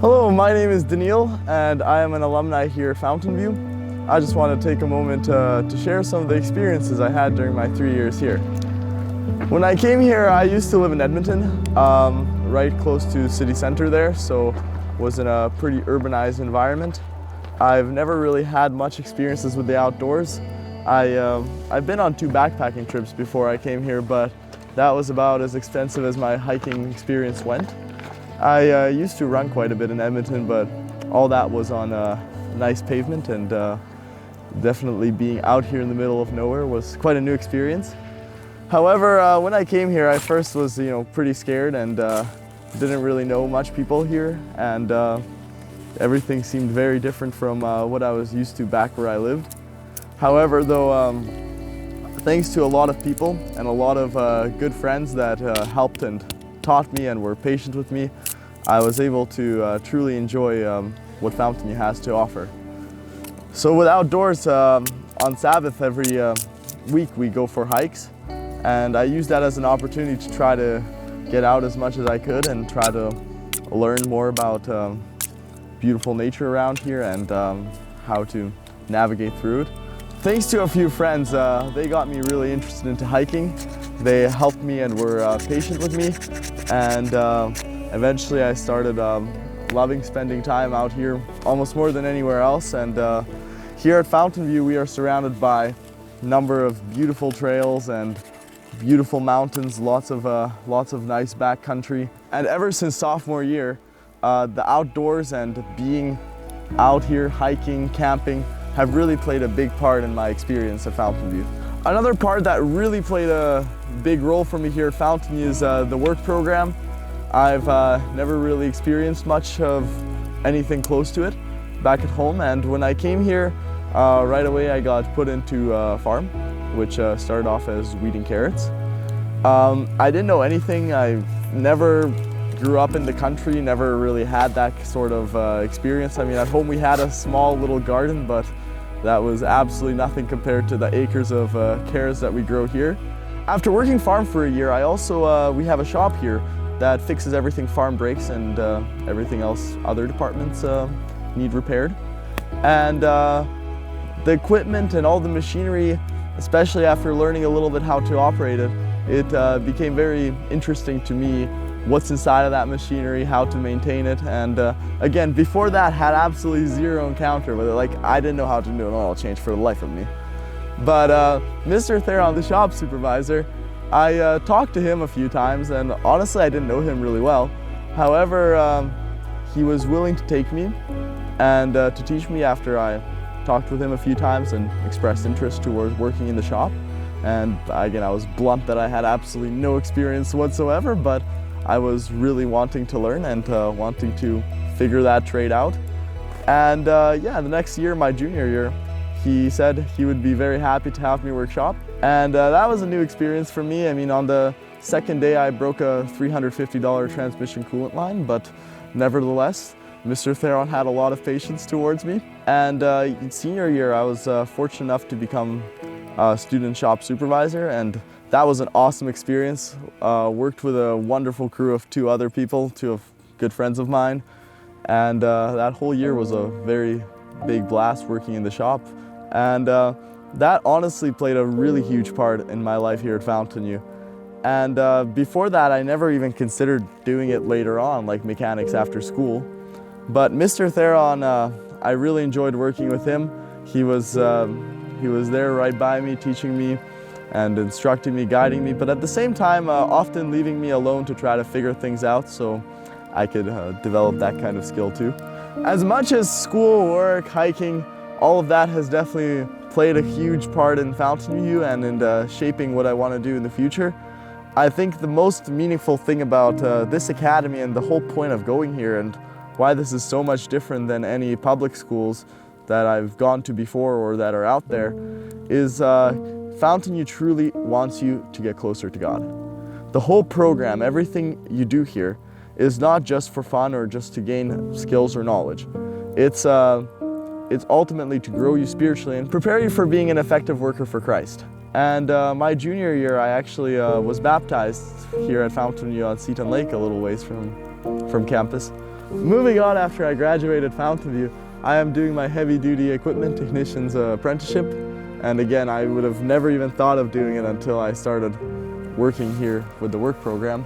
Hello, my name is Daniil and I am an alumni here at Fountainview. I just want to take a moment to share some of the experiences I had during my 3 years here. When I came here, I used to live in Edmonton, right close to city center there, so was in a pretty urbanized environment. I've never really had much experiences with the outdoors. I've been on 2 backpacking trips before I came here, but that was about as extensive as my hiking experience went. I used to run quite a bit in Edmonton, but all that was on nice pavement, and definitely being out here in the middle of nowhere was quite a new experience. However, when I came here, I first was pretty scared and didn't really know much people here, and everything seemed very different from what I was used to back where I lived. However, though, thanks to a lot of people and a lot of good friends that helped and taught me and were patient with me, I was able to truly enjoy what Fountainview has to offer. So with outdoors, on Sabbath every week we go for hikes, and I used that as an opportunity to try to get out as much as I could and try to learn more about beautiful nature around here and how to navigate through it. Thanks to a few friends, they got me really interested into hiking. They helped me and were patient with me, and eventually I started loving spending time out here almost more than anywhere else. And here at Fountainview we are surrounded by a number of beautiful trails and beautiful mountains, lots of nice backcountry. And ever since sophomore year, the outdoors and being out here hiking, camping have really played a big part in my experience at Fountainview. Another part that really played a big role for me here at Fountainview is the work program. I've never really experienced much of anything close to it back at home, and when I came here, right away I got put into a farm, which started off as weeding carrots. I didn't know anything. I never grew up in the country, never really had that sort of experience. I mean, at home we had a small little garden, but that was absolutely nothing compared to the acres of carrots that we grow here. After working farm for a year, I also we have a shop here that fixes everything farm breaks and everything else other departments need repaired. And the equipment and all the machinery, especially after learning a little bit how to operate it, it became very interesting to me what's inside of that machinery, how to maintain it. And again, before that, had absolutely zero encounter with it. Like, I didn't know how to do an oil change for the life of me. But Mr. Theron, the shop supervisor, I talked to him a few times, and honestly I didn't know him really well. However, he was willing to take me and to teach me after I talked with him a few times and expressed interest towards working in the shop. And again, I was blunt that I had absolutely no experience whatsoever, but I was really wanting to learn and wanting to figure that trade out. And yeah, the next year, my junior year, he said he would be very happy to have me work shop. And that was a new experience for me. I mean, on the second day I broke a $350 transmission coolant line, but nevertheless, Mr. Theron had a lot of patience towards me. And in senior year, I was fortunate enough to become a student shop supervisor, and that was an awesome experience. Worked with a wonderful crew of 2 other people, 2 good friends of mine. And that whole year was a very big blast working in the shop. And that honestly played a really huge part in my life here at Fountainview. And before that, I never even considered doing it later on, like mechanics after school. But Mr. Theron, I really enjoyed working with him. He was there right by me, teaching me and instructing me, guiding me, but at the same time, often leaving me alone to try to figure things out so I could develop that kind of skill too. As much as school, work, hiking, all of that has definitely played a huge part in Fountainview and in shaping what I want to do in the future. I think the most meaningful thing about this academy and the whole point of going here and why this is so much different than any public schools that I've gone to before or that are out there is Fountainview truly wants you to get closer to God. The whole program, everything you do here, is not just for fun or just to gain skills or knowledge. It's ultimately to grow you spiritually and prepare you for being an effective worker for Christ. And my junior year, I actually was baptized here at Fountainview on Seton Lake, a little ways from campus. Moving on, after I graduated Fountainview, I am doing my heavy-duty equipment technician's apprenticeship. And again, I would have never even thought of doing it until I started working here with the work program.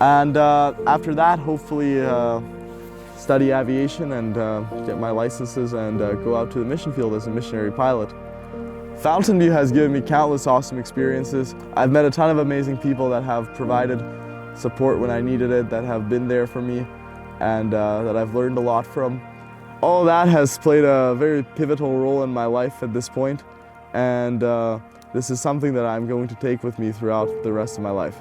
And after that, hopefully study aviation and get my licenses and go out to the mission field as a missionary pilot. Fountainview has given me countless awesome experiences. I've met a ton of amazing people that have provided support when I needed it, that have been there for me, and that I've learned a lot from. All that has played a very pivotal role in my life at this point, and this is something that I'm going to take with me throughout the rest of my life.